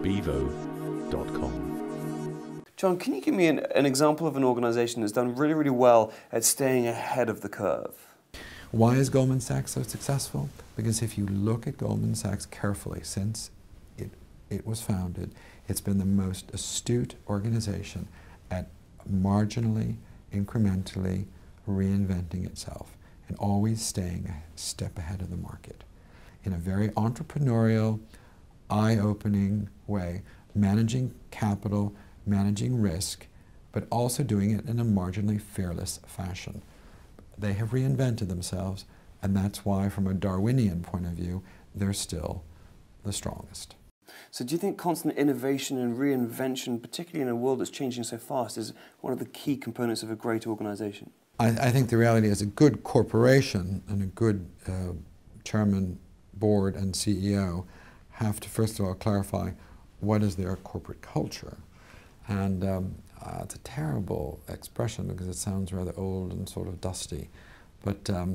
bevo.com. John, can you give me an example of an organization that's done really, really well at staying ahead of the curve? Why is Goldman Sachs so successful? Because if you look at Goldman Sachs carefully, since it was founded, it's been the most astute organization at marginally, incrementally reinventing itself and always staying a step ahead of the market in a very entrepreneurial, eye-opening way, managing capital, managing risk, but also doing it in a marginally fearless fashion. They have reinvented themselves, and that's why, from a Darwinian point of view, they're still the strongest. So do you think constant innovation and reinvention, particularly in a world that's changing so fast, is one of the key components of a great organization? I think the reality is a good corporation and a good chairman, board, and CEO have to, first of all, clarify what is their corporate culture. And it's a terrible expression because it sounds rather old and sort of dusty. But at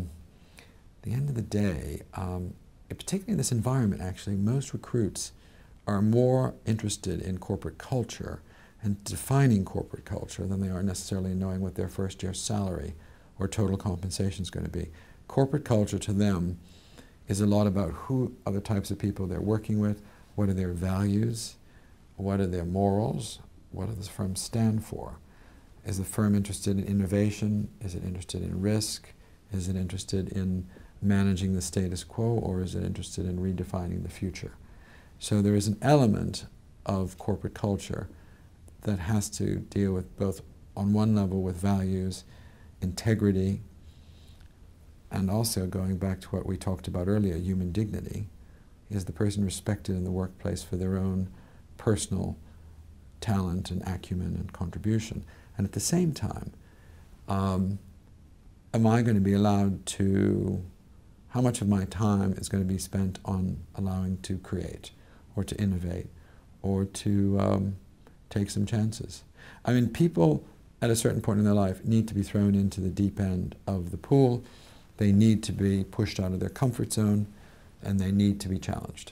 the end of the day, particularly in this environment, actually, most recruits are more interested in corporate culture and defining corporate culture than they are necessarily knowing what their first year's salary or total compensation is going to be. Corporate culture to them is a lot about who are the types of people they're working with, what are their values, what are their morals, what does the firm stand for? Is the firm interested in innovation? Is it interested in risk? Is it interested in managing the status quo, or is it interested in redefining the future? So there is an element of corporate culture that has to deal with both, on one level, with values, integrity, and also, going back to what we talked about earlier, human dignity. Is the person respected in the workplace for their own personal talent and acumen and contribution? And at the same time, am I going to be allowed to, how much of my time is going to be spent on allowing to create or to innovate or to take some chances? I mean, people at a certain point in their life need to be thrown into the deep end of the pool. They need to be pushed out of their comfort zone, and they need to be challenged.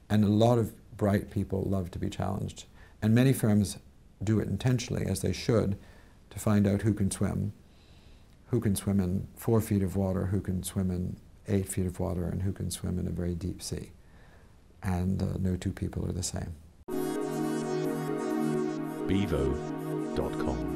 And a lot of bright people love to be challenged. And many firms do it intentionally, as they should, to find out who can swim in 4 feet of water, who can swim in 8 feet of water, and who can swim in a very deep sea. And no two people are the same. bevo.com